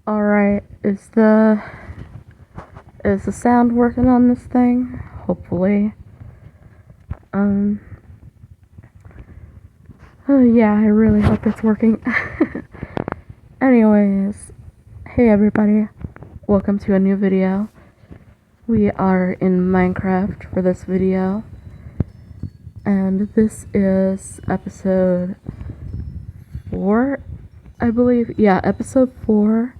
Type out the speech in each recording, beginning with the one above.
Alright, is the sound working on this thing? Hopefully. Oh yeah, I really hope it's working. Anyways, hey everybody, welcome to a new video. We are in Minecraft for this video, and this is episode 4, I believe. Yeah, episode 4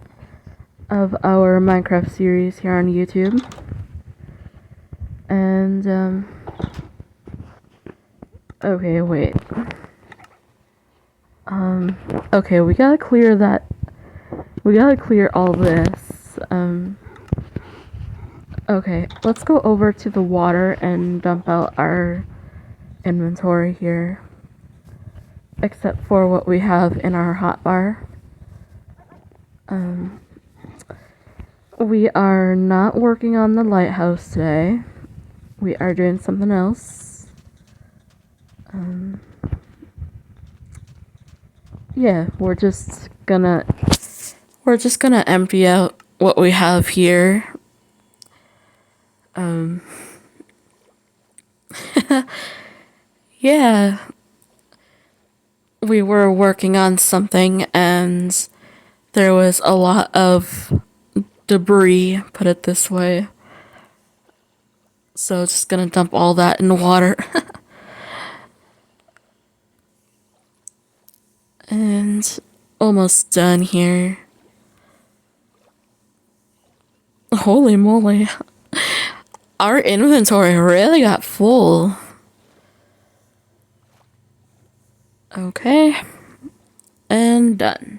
of our Minecraft series here on YouTube. And, okay, wait. Okay, we gotta clear all this. Okay, let's go over to the water and dump out our inventory here. Except for what we have in our hotbar. We are not working on the lighthouse today. We are doing something else. Yeah, we're just gonna empty out what we have here. Yeah. We were working on something and there was a lot of debris, put it this way. So just gonna dump all that in the water. And almost done here. Holy moly. Our inventory really got full. Okay. And done.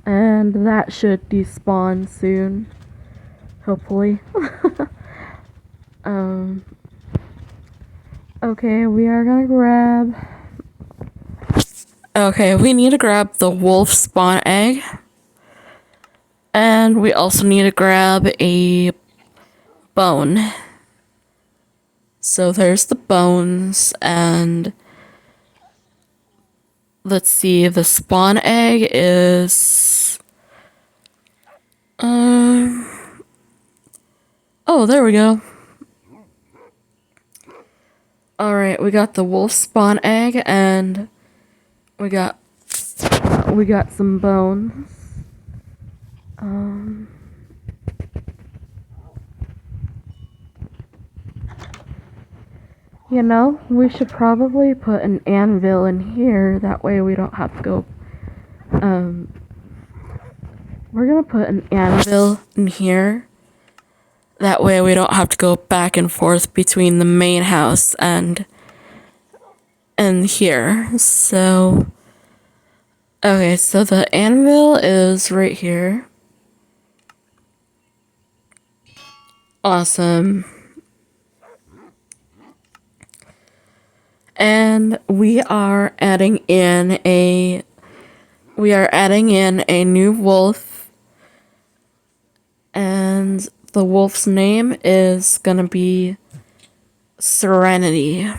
And that should despawn soon. Hopefully. Okay, we are gonna grab... Okay, we need to grab the wolf spawn egg. And we also need to grab a bone. So there's the bones, and let's see, the spawn egg is... Oh, there we go. Alright, we got the wolf spawn egg, and we got some bones. You know, we should probably put an anvil in here, that way we don't have to go, we're gonna put an anvil in here, that way we don't have to go back and forth between the main house and here. So, okay, so the anvil is right here. Awesome. And we are adding in a new wolf, and the wolf's name is gonna be Serenity.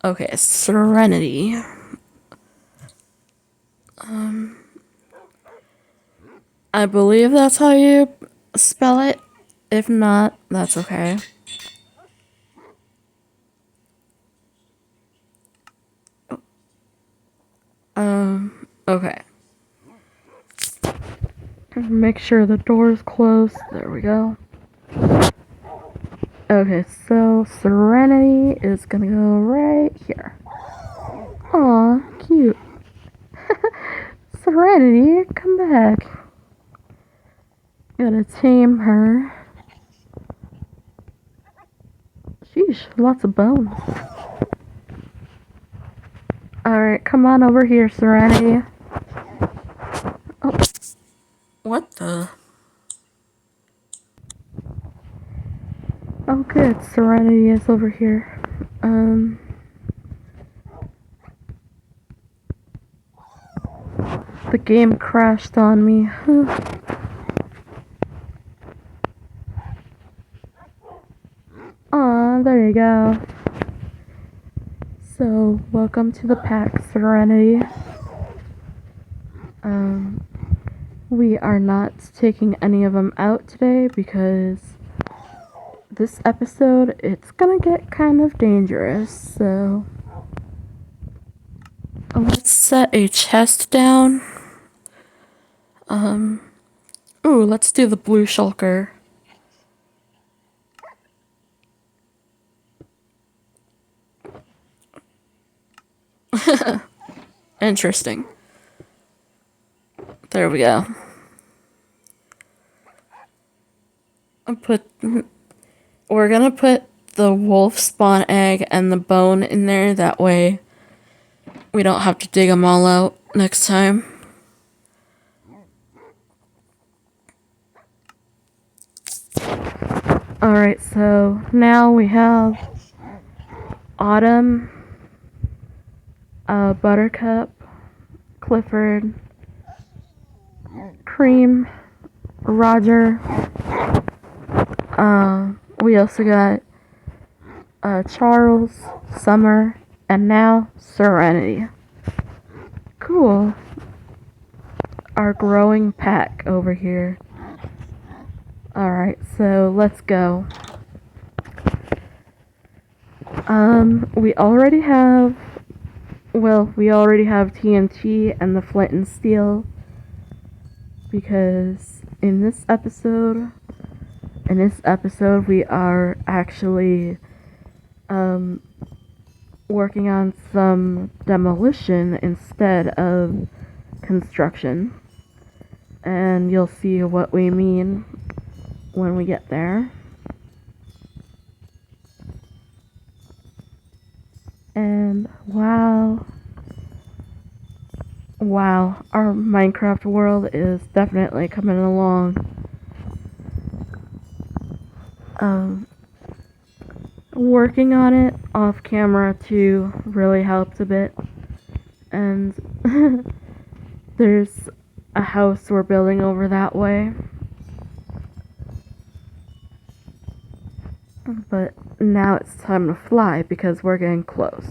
Okay, Serenity. I believe that's how you spell it. If not, that's okay. Okay. Make sure the door is closed. There we go. Okay, so Serenity is gonna go right here. Aw, cute. Serenity, come back. Gotta tame her. Sheesh, lots of bones. Alright, come on over here, Serenity. Oh. What the? Oh good, Serenity is over here. The game crashed on me. Aw, there you go. So, welcome to the pack, Serenity. We are not taking any of them out today because this episode, it's gonna get kind of dangerous, so let's set a chest down. Ooh, let's do the blue shulker. Interesting. There we go. We're gonna put the wolf spawn egg and the bone in there, that way we don't have to dig them all out next time. Alright, so now we have Autumn, Buttercup, Clifford, Cream, Roger. We also got Charles, Summer, and now Serenity. Cool. Our growing pack over here. Alright, so let's go. We already have TNT and the flint and steel, because in this episode we are actually working on some demolition instead of construction, and you'll see what we mean when we get there. And wow, our Minecraft world is definitely coming along. Working on it off camera too really helped a bit, and there's a house we're building over that way, but now it's time to fly because we're getting close.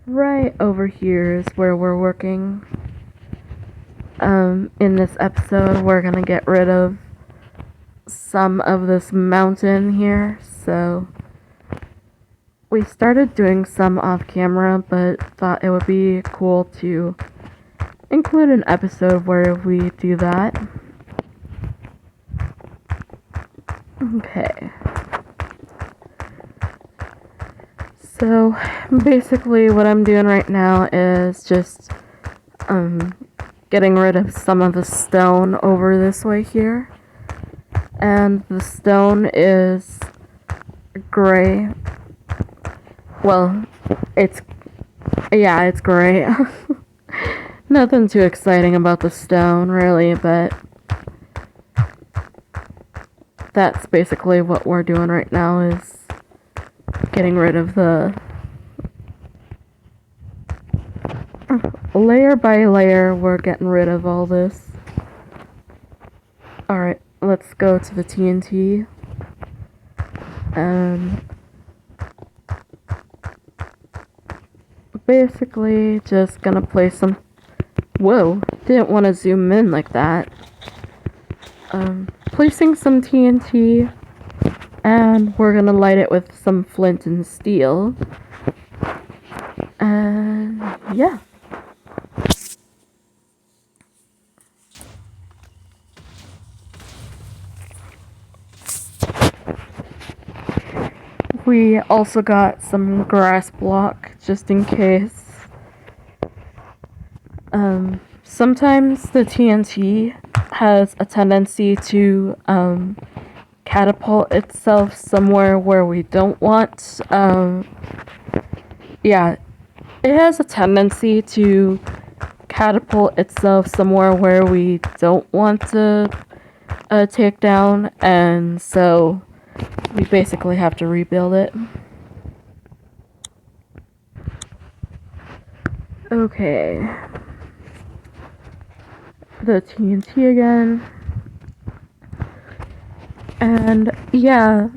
Right over here is where we're working. In this episode we're gonna get rid of some of this mountain here, so we started doing some off camera, but thought it would be cool to include an episode where we do that. Okay. So basically what I'm doing right now is just getting rid of some of the stone over this way here. And the stone is gray. Well, it's gray. Nothing too exciting about the stone, really, but that's basically what we're doing right now, is getting rid of the layer by layer. We're getting rid of all this. Alright, let's go to the TNT. And basically just gonna place some... Whoa, didn't want to zoom in like that. Placing some TNT, and we're gonna light it with some flint and steel. And yeah. We also got some grass block just in case. Sometimes the TNT has a tendency to catapult itself somewhere where we don't want. Yeah, it has a tendency to catapult itself somewhere where we don't want to take down, and so we basically have to rebuild it. Okay. The TNT again. And yeah,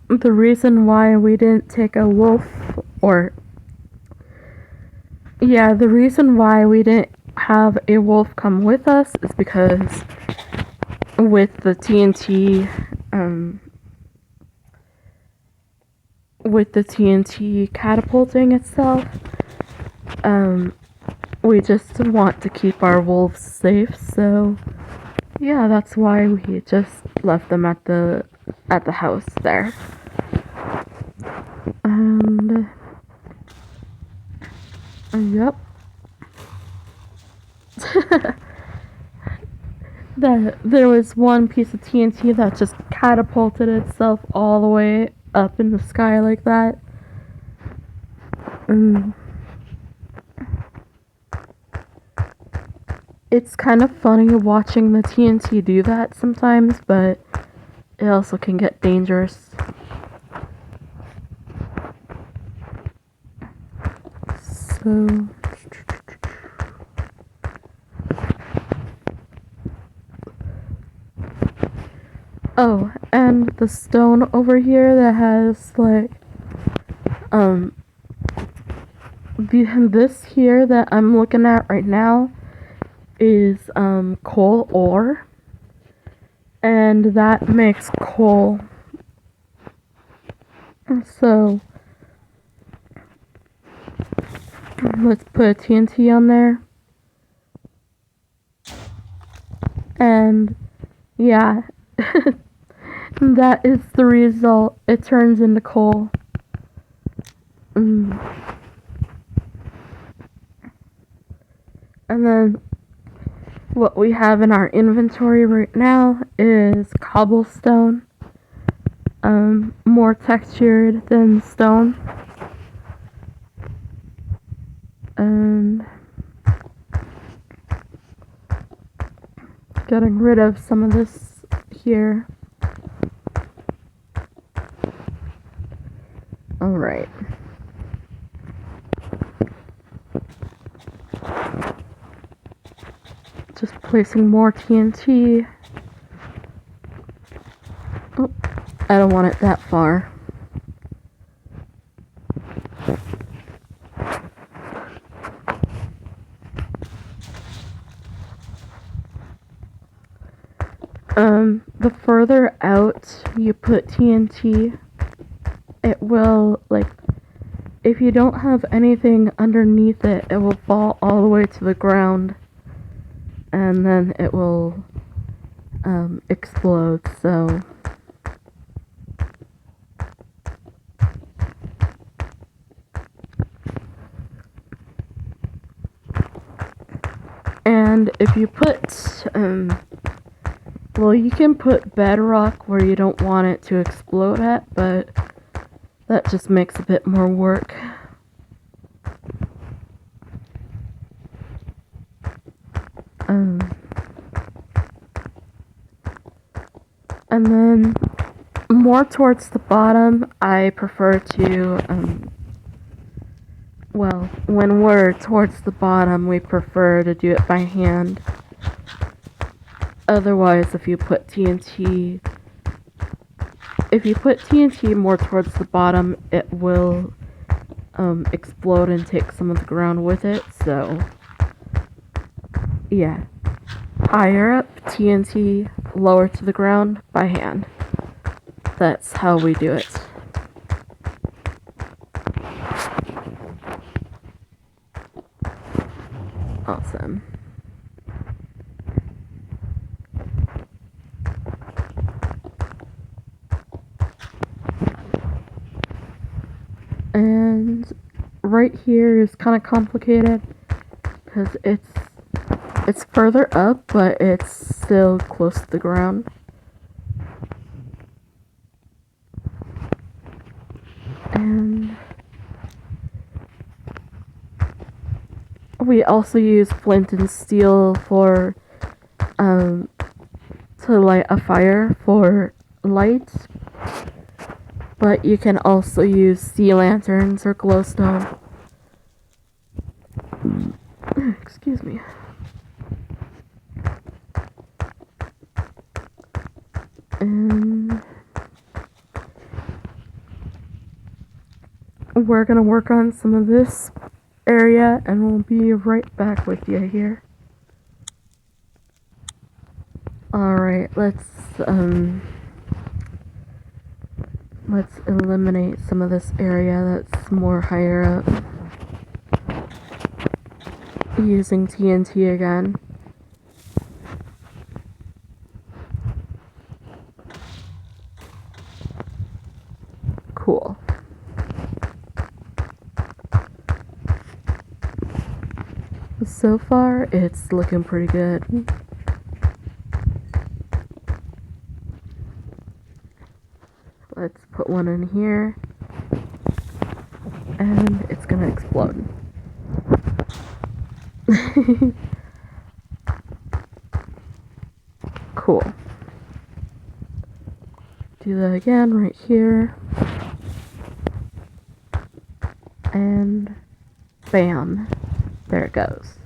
the reason why we didn't take a wolf or yeah, the reason why we didn't have a wolf come with us is because with the TNT, catapulting itself, we just want to keep our wolves safe, so yeah, that's why we just left them at the house there. And yep. There was one piece of TNT that just catapulted itself all the way up in the sky like that. It's kind of funny watching the TNT do that sometimes, but it also can get dangerous. So oh, and the stone over here that has like this here that I'm looking at right now is coal ore, and that makes coal. So let's put a TNT on there, and yeah, that is the result. It turns into coal. And then what we have in our inventory right now is cobblestone, more textured than stone, and getting rid of some of this here. Alright. Just placing more TNT. Oh, I don't want it that far. The further out you put TNT, it will, like, if you don't have anything underneath it, it will fall all the way to the ground, and then it will explode. So and if you put well, you can put bedrock where you don't want it to explode at, but that just makes a bit more work. And then more towards the bottom, I prefer to, well, when we're towards the bottom, we prefer to do it by hand. Otherwise, if you put TNT more towards the bottom, it will explode and take some of the ground with it. So yeah, higher up TNT, lower to the ground by hand. That's how we do it. Awesome. And right here is kind of complicated because it's further up, but it's still close to the ground. And we also use flint and steel for to light a fire for light. But you can also use sea lanterns or glowstone. Excuse me. And we're gonna work on some of this area and we'll be right back with you here. Alright, let's eliminate some of this area that's more higher up. Using TNT again. Cool. So far, it's looking pretty good. Let's put one in here. And it's gonna explode. Cool. Do that again right here. And bam. There it goes.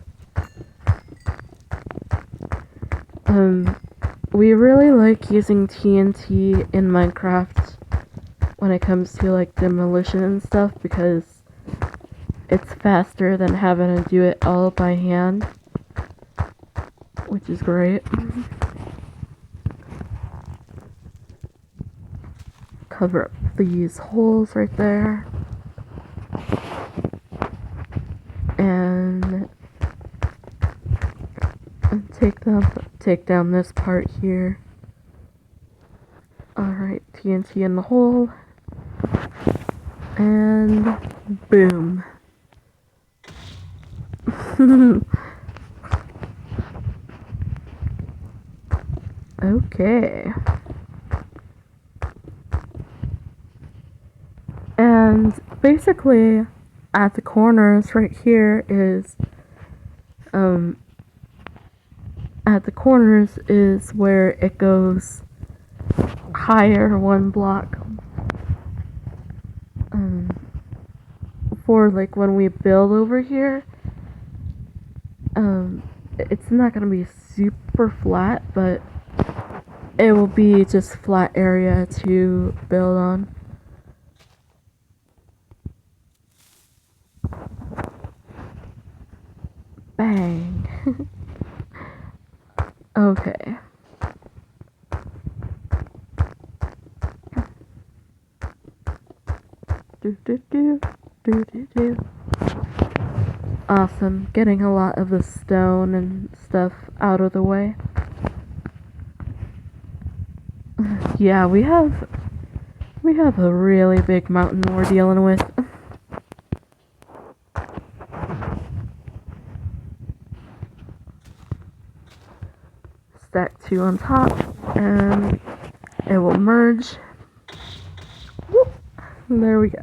We really like using TNT in Minecraft when it comes to like demolition and stuff because it's faster than having to do it all by hand, which is great. Cover up these holes right there. And take down this part here. Alright, TNT in the hole. And boom. Okay. And basically at the corners right here is where it goes higher one block. For like when we build over here, it's not gonna be super flat, but it will be just flat area to build on. Bang. Okay. Awesome. Getting a lot of the stone and stuff out of the way. Yeah, we have a really big mountain we're dealing with. Stack 2 on top, and it will merge. Whoop. There we go.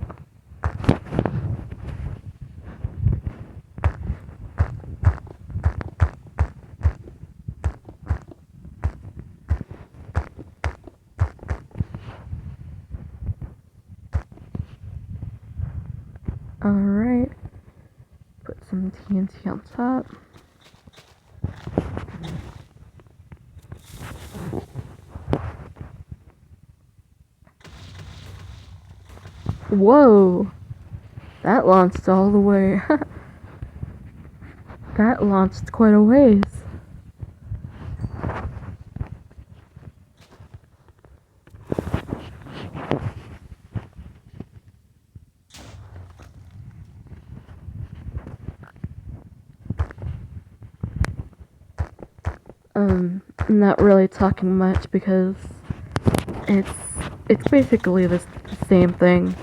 Alright, put some TNT on top. Whoa! That launched all the way. That launched quite a ways. I'm not really talking much because it's basically the same thing.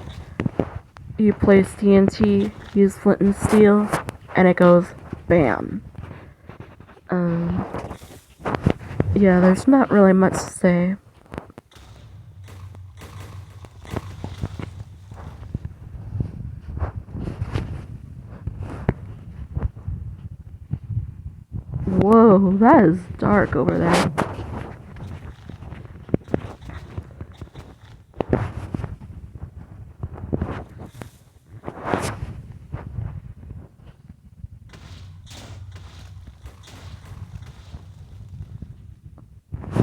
You place TNT, use flint and steel, and it goes bam. Yeah, there's not really much to say. Whoa, that is dark over there.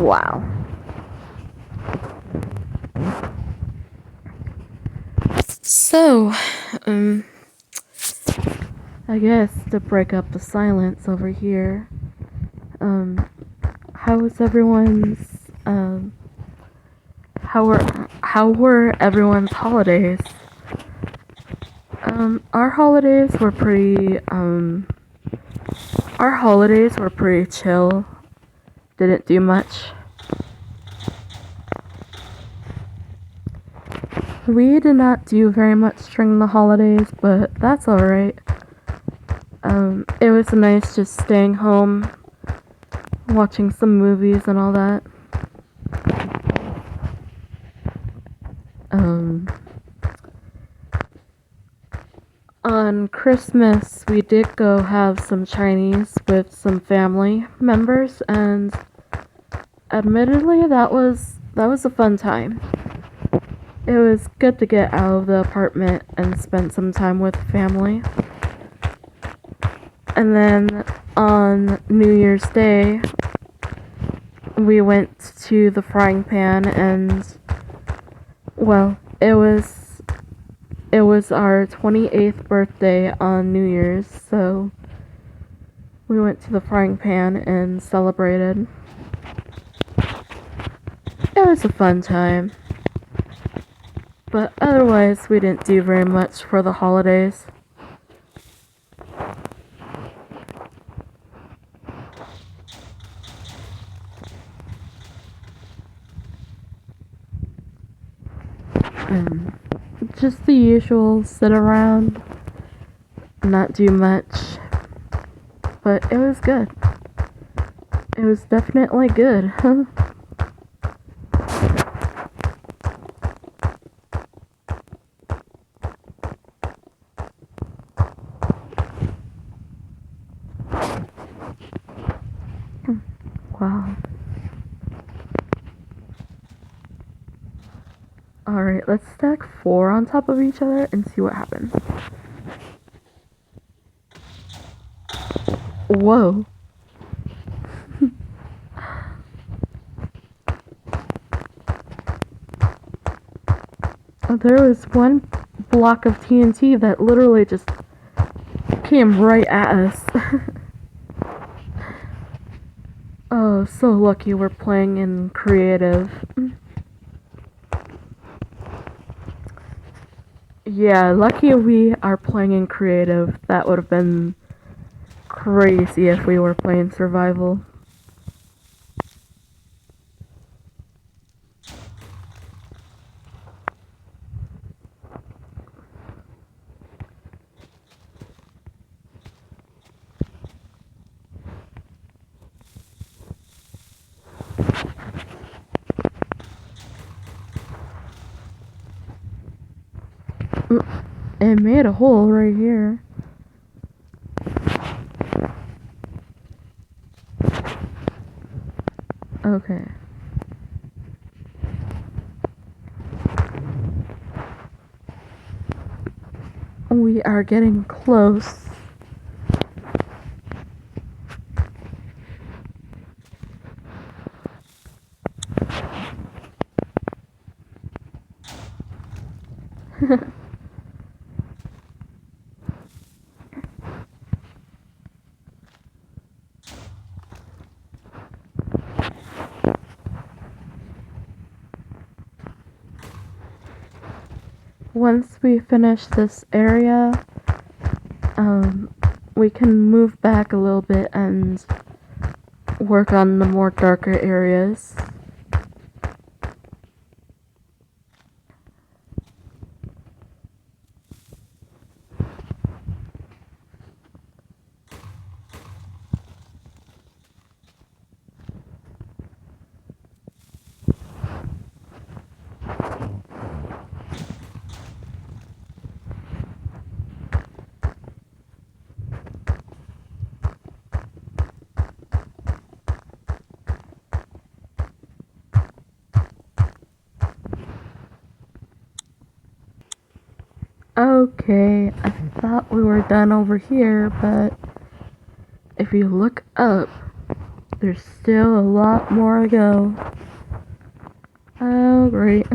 Wow. So, I guess to break up the silence over here, how was everyone's, how were everyone's holidays? Our holidays were pretty chill. Didn't do much. We did not do very much during the holidays, but that's alright. It was nice just staying home, watching some movies and all that. On Christmas, we did go have some Chinese with some family members, and admittedly, that was a fun time. It was good to get out of the apartment and spend some time with family. And then on New Year's Day, we went to the frying pan, and well, it was our 28th birthday on New Year's, so we went to the frying pan and celebrated. It was a fun time. But otherwise, we didn't do very much for the holidays. Just the usual, sit around, not do much. But it was good. It was definitely good. Wow. Alright, let's stack 4 on top of each other and see what happens. Whoa. There was one block of TNT that literally just came right at us. Oh, so lucky we're playing in creative. Yeah, lucky we are playing in creative. That would have been crazy if we were playing survival. It made a hole right here. Okay. We are getting close. Once we finish this area, we can move back a little bit and work on the more darker areas. Okay, I thought we were done over here, but if you look up, there's still a lot more to go. Oh, great.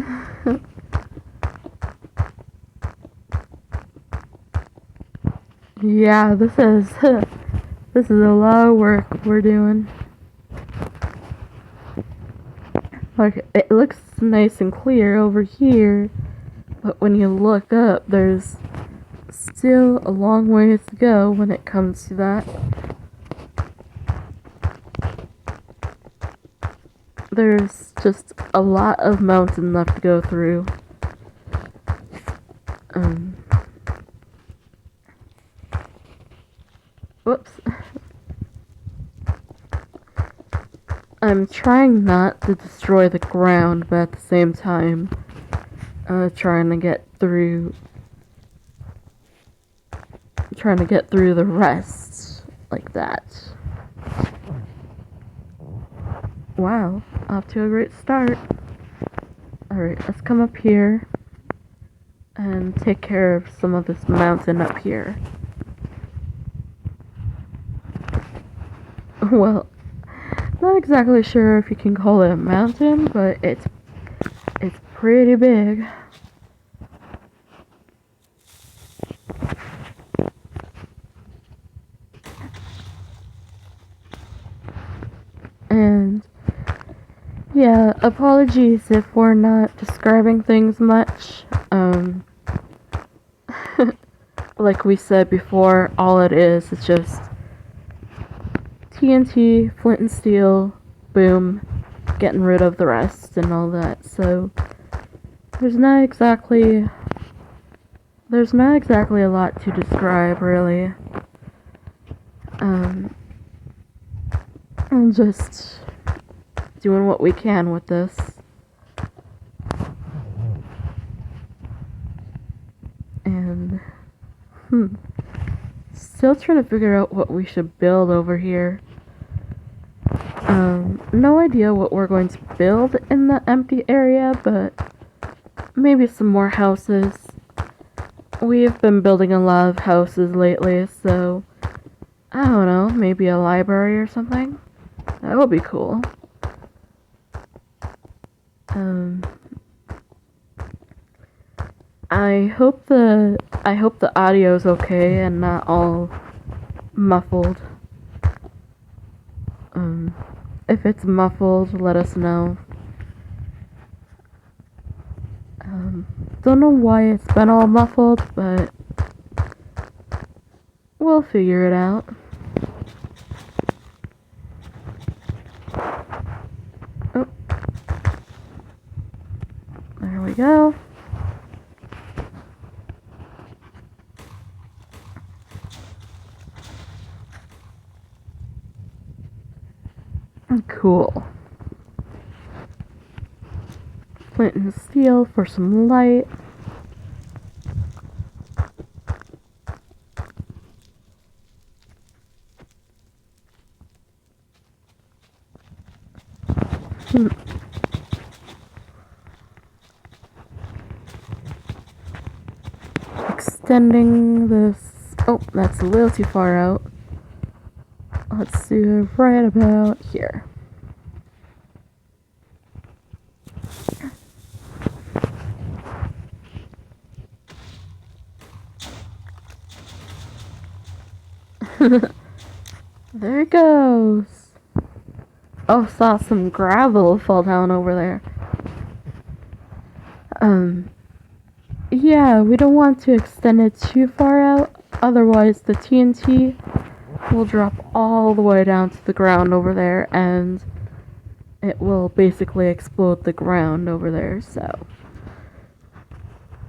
Yeah, this is this is a lot of work we're doing. Like, it looks nice and clear over here, but when you look up, there's still a long ways to go when it comes to that. There's just a lot of mountain left to go through. Whoops. I'm trying not to destroy the ground, but at the same time, trying to get through the rest like that. Wow, off to a great start. Alright, let's come up here and take care of some of this mountain up here. Well, not exactly sure if you can call it a mountain, but it's pretty big. And yeah, apologies if we're not describing things much. Like we said before, all it is just TNT, flint and steel, boom, getting rid of the rest and all that. So there's not exactly a lot to describe, really. I'm just doing what we can with this. And still trying to figure out what we should build over here. No idea what we're going to build in the empty area, but maybe some more houses. We've been building a lot of houses lately, so I don't know, maybe a library or something? That would be cool. I hope the audio's okay and not all muffled. If it's muffled, let us know. Don't know why it's been all muffled, but we'll figure it out. Oh. There we go. Cool. Flint and steel for some light. Extending this. Oh, that's a little too far out. Let's do it right about here. There it goes. Oh, saw some gravel fall down over there. Yeah, we don't want to extend it too far out, otherwise the TNT will drop all the way down to the ground over there, and it will basically explode the ground over there, so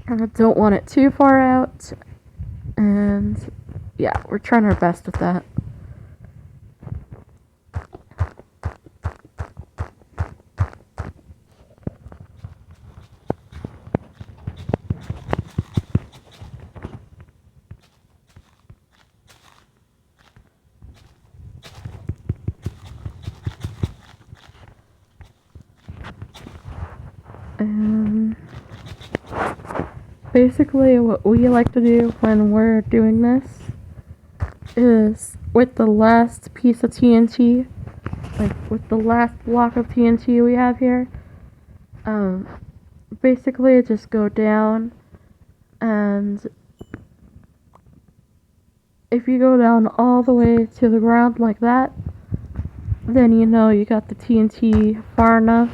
I don't want it too far out, and yeah, we're trying our best with that. And basically what we like to do when we're doing this is with the last piece of TNT, like with the last block of TNT we have here, basically just go down and if you go down all the way to the ground like that, then you know you got the TNT far enough.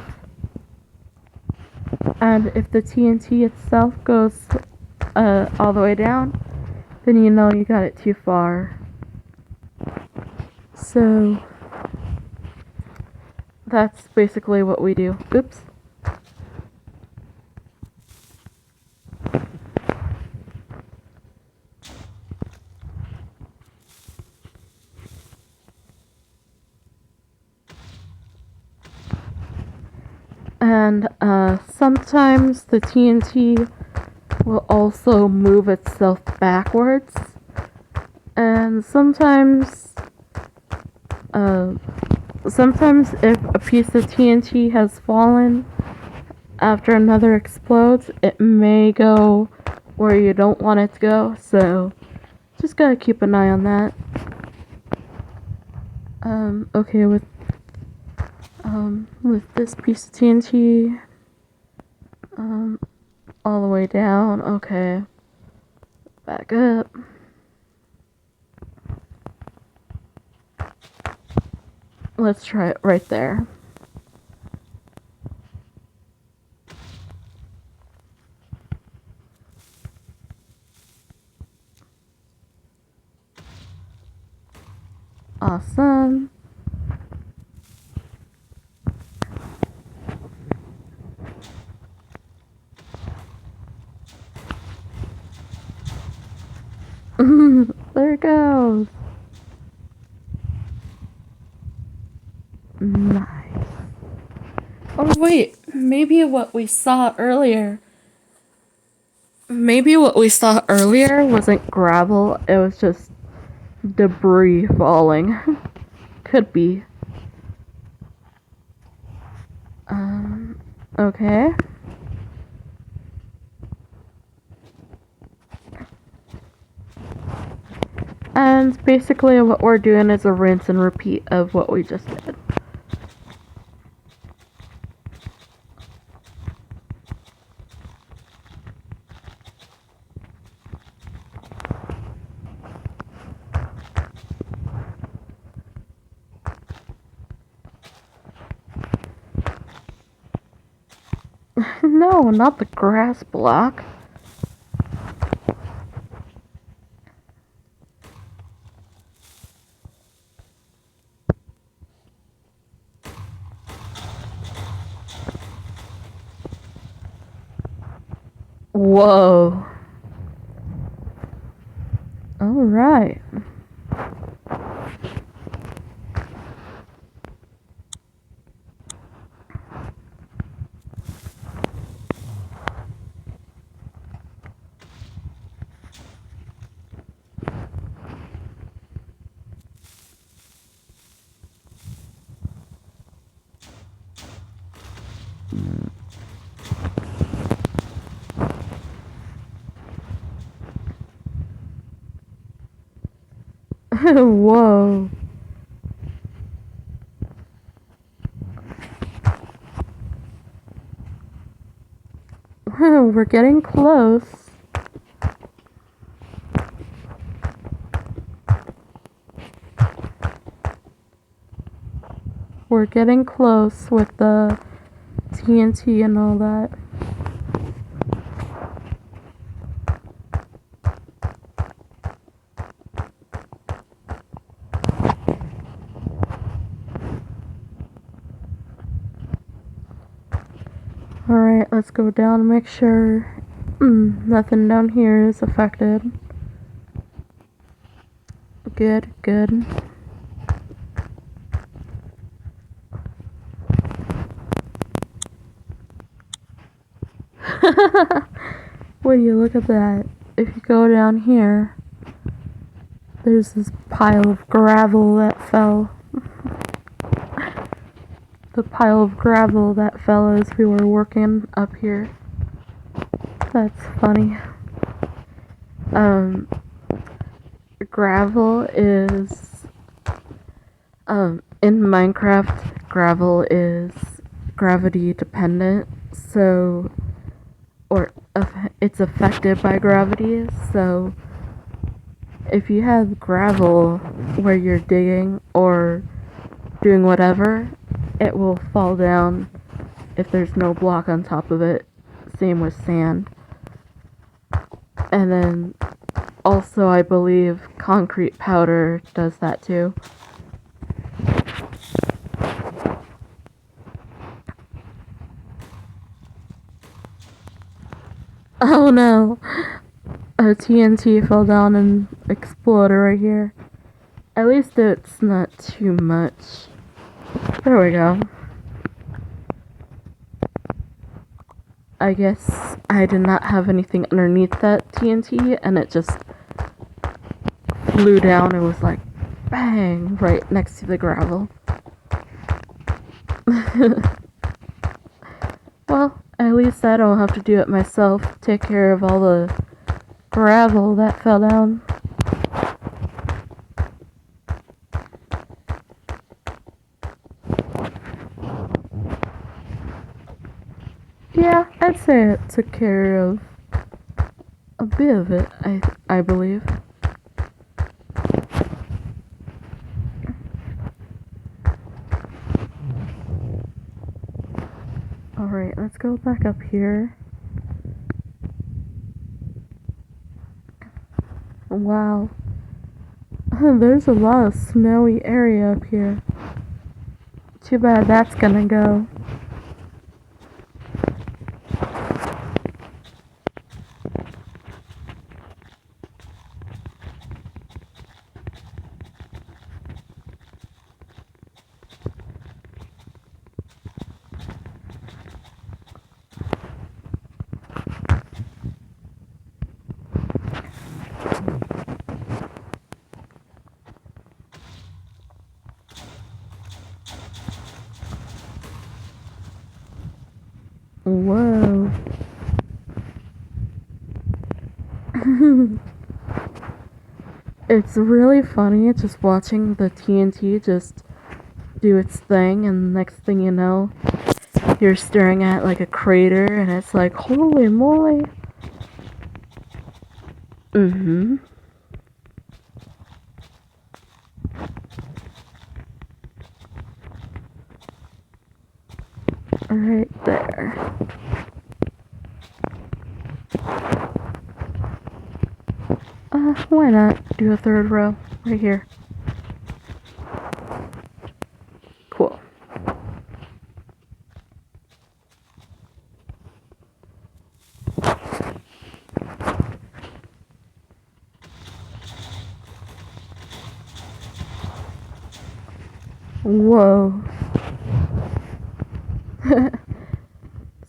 And if the TNT itself goes all the way down, then you know you got it too far. So that's basically what we do. Oops. And sometimes the TNT will also move itself backwards. And sometimes if a piece of TNT has fallen after another explodes, it may go where you don't want it to go. So just gotta keep an eye on that. Okay, with this piece of TNT, all the way down. Okay, back up. Let's try it right there. Awesome. There it goes. Nice. Oh wait, maybe what we saw earlier wasn't gravel, it was just debris falling. Could be. Okay. And basically what we're doing is a rinse and repeat of what we just did. No, not the grass block. Whoa. Alright. Whoa. We're getting close. We're getting close with the TNT and all that. Alright, let's go down and make sure nothing down here is affected. Good, good. Would you look at that? If you go down here, there's this pile of gravel that fell. The pile of gravel that fell as we were working up here. That's funny. Gravel is in Minecraft, gravel is gravity dependent, so it's affected by gravity, so if you have gravel where you're digging or doing whatever, it will fall down if there's no block on top of it. Same with sand. And then also I believe concrete powder does that too. Oh no! A TNT fell down and exploded right here. At least it's not too much. There we go. I guess I did not have anything underneath that TNT and it just flew down and was like bang right next to the gravel. Well, at least I don't have to do it myself. Take care of all the gravel that fell down. Yeah, I'd say it took care of a bit of it, I believe. Alright, let's go back up here. Wow. There's a lot of snowy area up here. Too bad that's gonna go. Whoa. It's really funny just watching the TNT just do its thing, and next thing you know, you're staring at like a crater and it's like, holy moly. Right there. Why not do a third row right here? Cool. Whoa.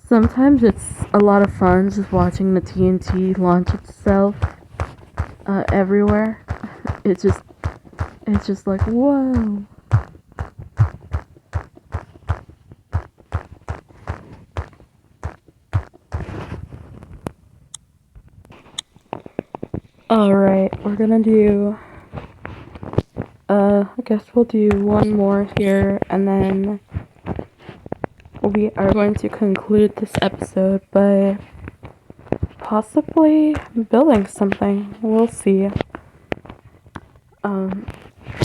Sometimes it's a lot of fun just watching the TNT launch itself everywhere. It's just like, whoa. Alright, we're gonna do, I guess we'll do one more here, and then we are going to conclude this episode by possibly building something. We'll see.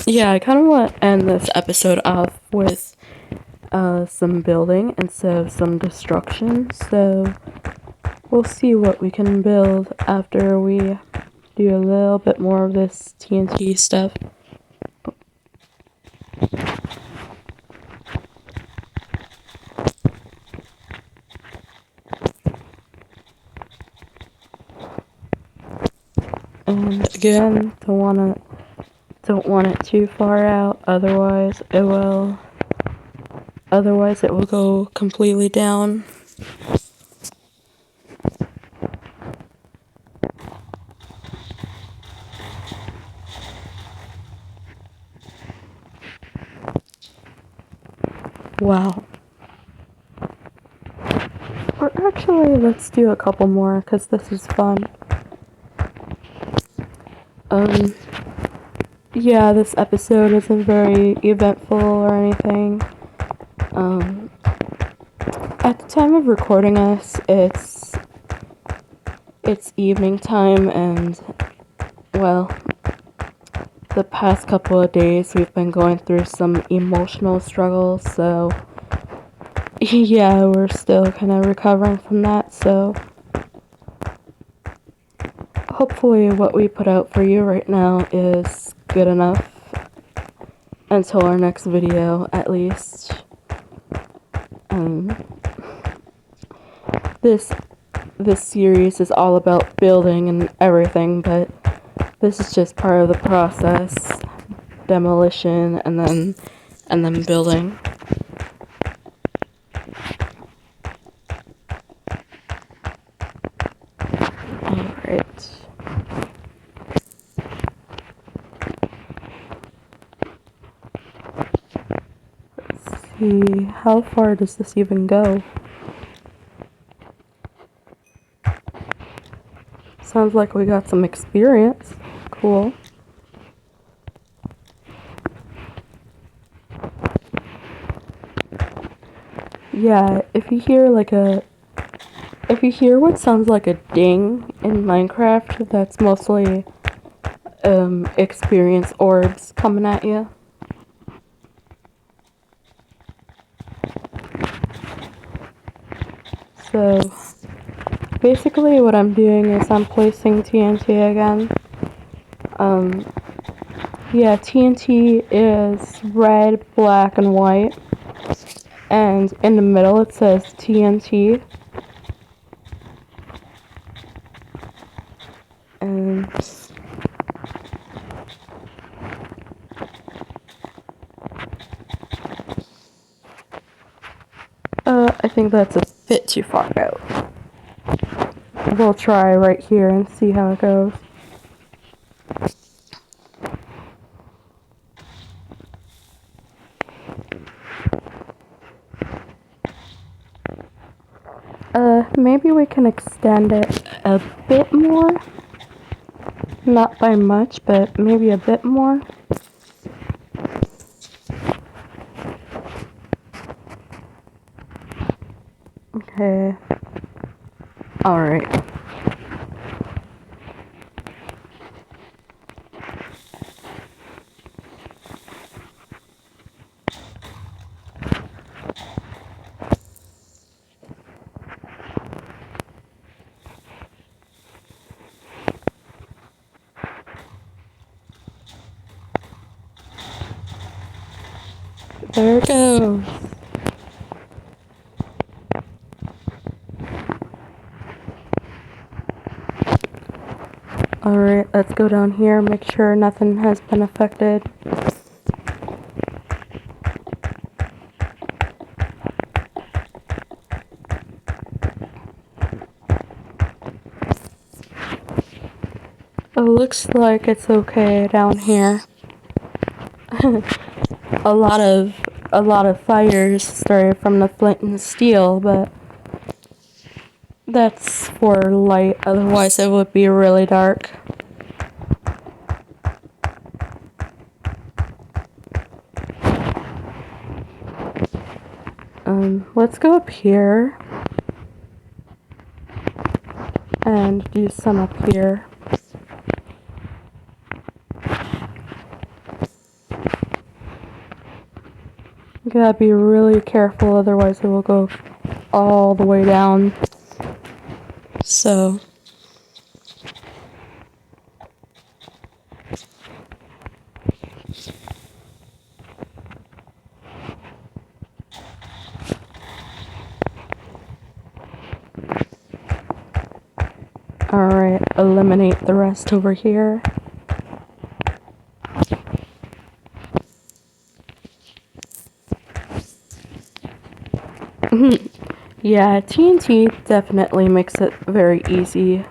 Yeah, I kind of want to end this episode off with some building instead of some destruction, so we'll see what we can build after we do a little bit more of this TNT stuff. And again, don't want it too far out, otherwise it will go completely down. Wow. Or actually, let's do a couple more, because this is fun. Yeah, this episode isn't very eventful or anything. At the time of recording this, it's evening time, and, well, the past couple of days we've been going through some emotional struggles, so yeah, we're still kind of recovering from that, so hopefully what we put out for you right now is good enough until our next video, at least. This series is all about building and everything, but this is just part of the process. Demolition and then building. Alright. Let's see, how far does this even go? Sounds like we got some experience. Cool. Yeah, if you hear what sounds like a ding in Minecraft, that's mostly experience orbs coming at you. So basically what I'm doing is I'm placing TNT again. Yeah, TNT is red, black, and white. And in the middle it says TNT. And I think that's a bit too far out. We'll try right here and see how it goes. Maybe we can extend it a bit more. Not by much, but maybe a bit more. Okay. Alright. There it goes. Alright, let's go down here, make sure nothing has been affected. It looks like it's okay down here. a lot of fires started from the flint and steel, but that's for light, otherwise it would be really dark. Let's go up here and do some up here. You gotta be really careful, otherwise it will go all the way down. So alright, eliminate the rest over here. Yeah, TNT definitely makes it very easy.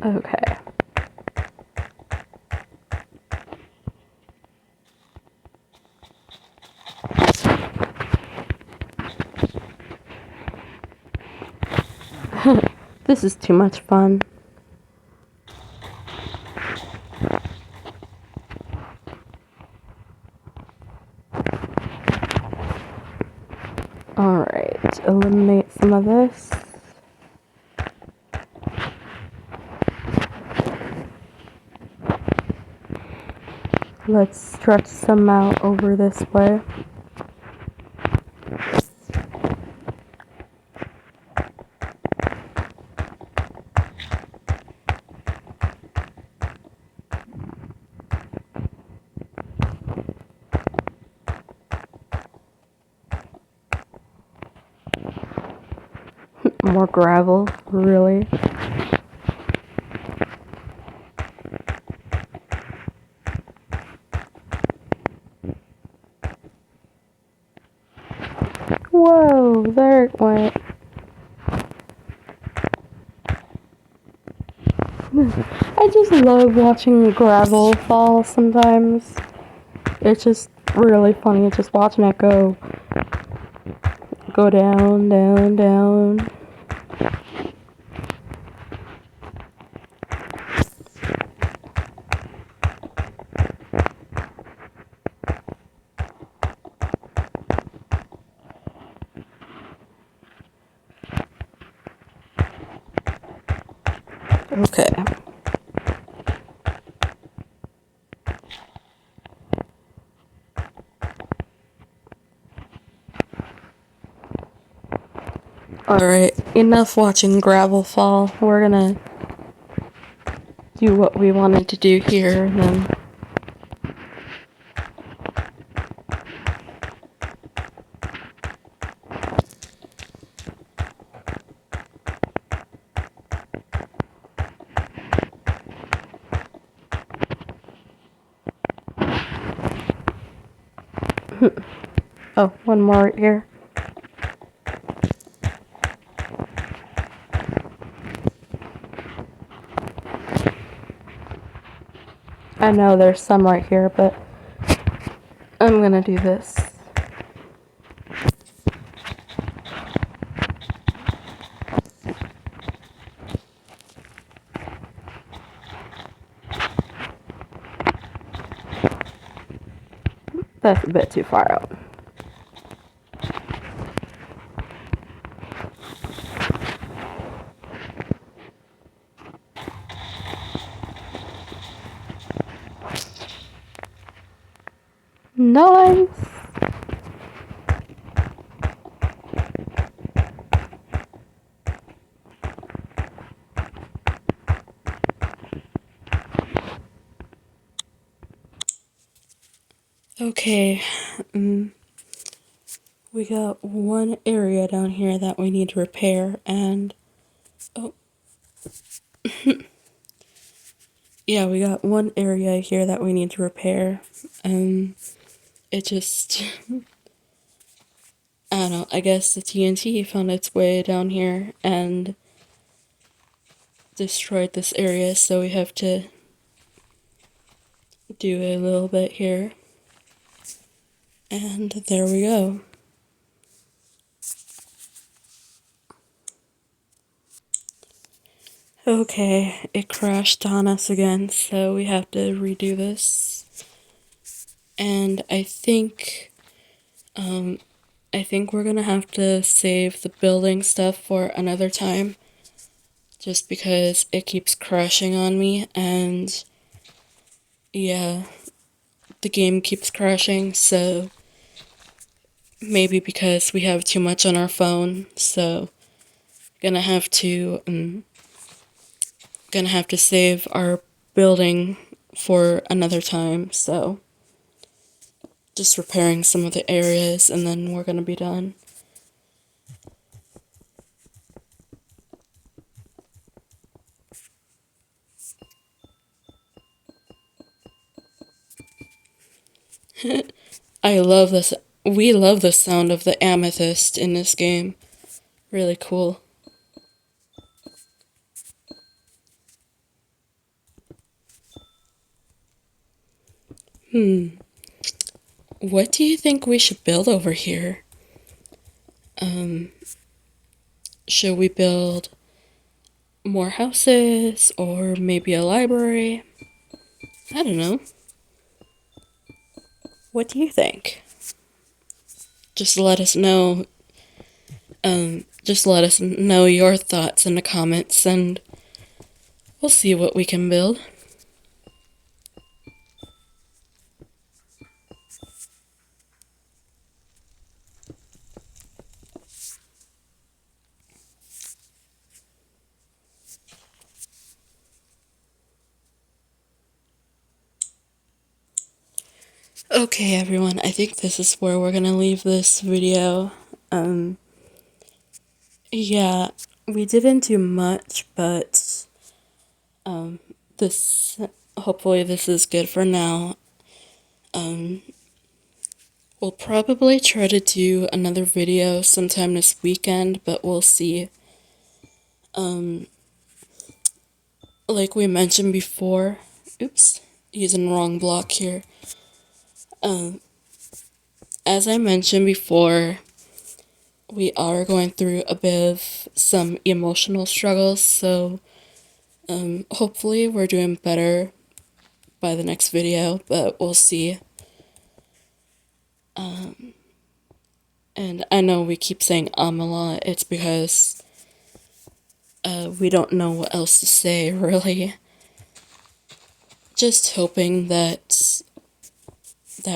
Okay. This is too much fun. Alright, eliminate some of this. Let's stretch some out over this way. More gravel, really. Whoa, there it went. I just love watching gravel fall sometimes. It's just really funny just watching it go down, down, down. Okay. Alright, enough watching gravel fall. We're gonna do what we wanted to do here, and then oh, one more right here. I know there's some right here, but I'm gonna do this. That's a bit too far out. Nice! Okay, we got one area down here that we need to repair, and oh, yeah, we got one area here that we need to repair. It just, I don't know, I guess the TNT found its way down here and destroyed this area, so we have to do a little bit here. And there we go. Okay, it crashed on us again, so we have to redo this. And I think we're gonna have to save the building stuff for another time, just because it keeps crashing on me, and yeah, the game keeps crashing, so maybe because we have too much on our phone, so gonna have to save our building for another time, so just repairing some of the areas and then we're gonna be done. I love this. We love the sound of the amethyst in this game. Really cool. What do you think we should build over here? Should we build more houses or maybe a library? I don't know. What do you think? Just let us know. Just let us know your thoughts in the comments and we'll see what we can build. Okay, everyone, I think this is where we're gonna leave this video. Yeah, we didn't do much, but, this, hopefully this is good for now. We'll probably try to do another video sometime this weekend, but we'll see. Like we mentioned before, oops, using the wrong block here. As I mentioned before, we are going through a bit of some emotional struggles, so hopefully we're doing better by the next video, but we'll see. And I know we keep saying a lot, it's because we don't know what else to say, really. Just hoping that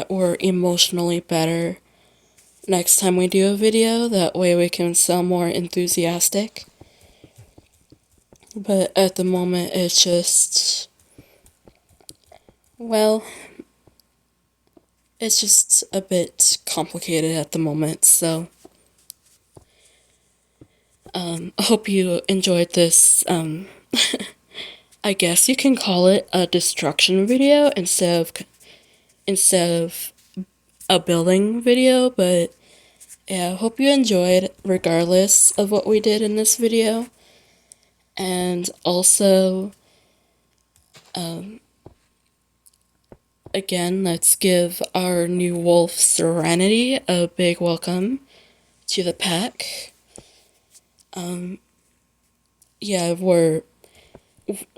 we're emotionally better next time we do a video, that way we can sound more enthusiastic. But at the moment, it's just, well, it's just a bit complicated at the moment, so I hope you enjoyed this, I guess you can call it a destruction video instead of a building video, but yeah, I hope you enjoyed regardless of what we did in this video. And also, again, let's give our new wolf Serenity a big welcome to the pack. Yeah,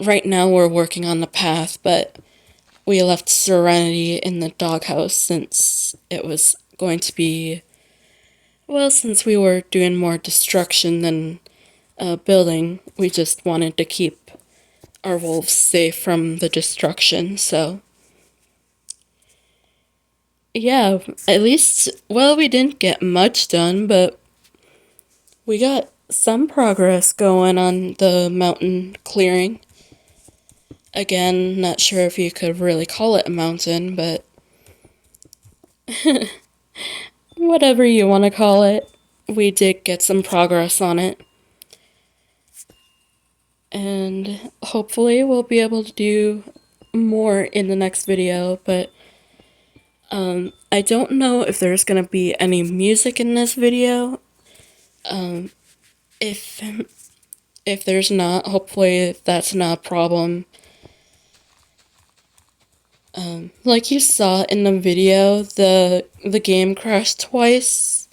right now we're working on the path, but we left Serenity in the doghouse since it was going to be, well, since we were doing more destruction than building, we just wanted to keep our wolves safe from the destruction, so yeah, at least, well, we didn't get much done, but we got some progress going on the mountain clearing. Again, not sure if you could really call it a mountain, but whatever you want to call it, we did get some progress on it. And hopefully we'll be able to do more in the next video, but I don't know if there's gonna be any music in this video. If there's not, hopefully that's not a problem. Like you saw in the video, the game crashed twice.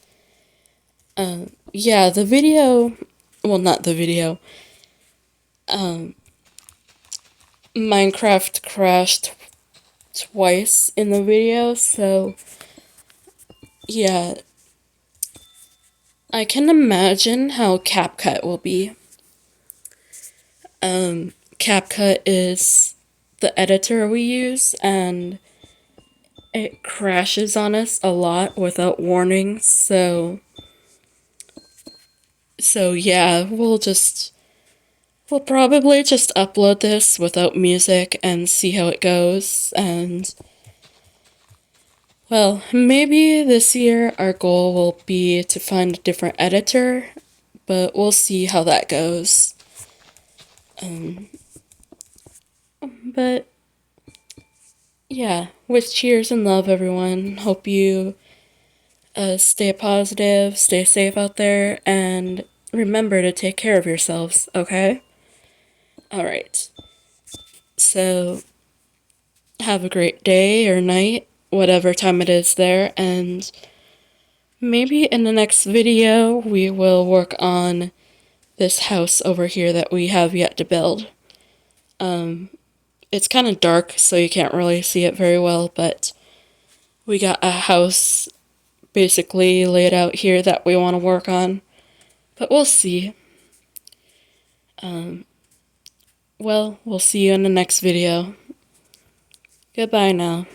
Yeah, the video, well, not the video. Minecraft crashed twice in the video, so yeah, I can imagine how CapCut will be. CapCut is the editor we use, and it crashes on us a lot without warning, so yeah, we'll probably just upload this without music and see how it goes, and well, maybe this year our goal will be to find a different editor, but we'll see how that goes. But yeah, with cheers and love, everyone. Hope you stay positive, stay safe out there, and remember to take care of yourselves, okay? Alright. So, have a great day or night, whatever time it is there, and maybe in the next video we will work on this house over here that we have yet to build. It's kind of dark, so you can't really see it very well, but we got a house basically laid out here that we want to work on. But we'll see. Well, we'll see you in the next video. Goodbye now.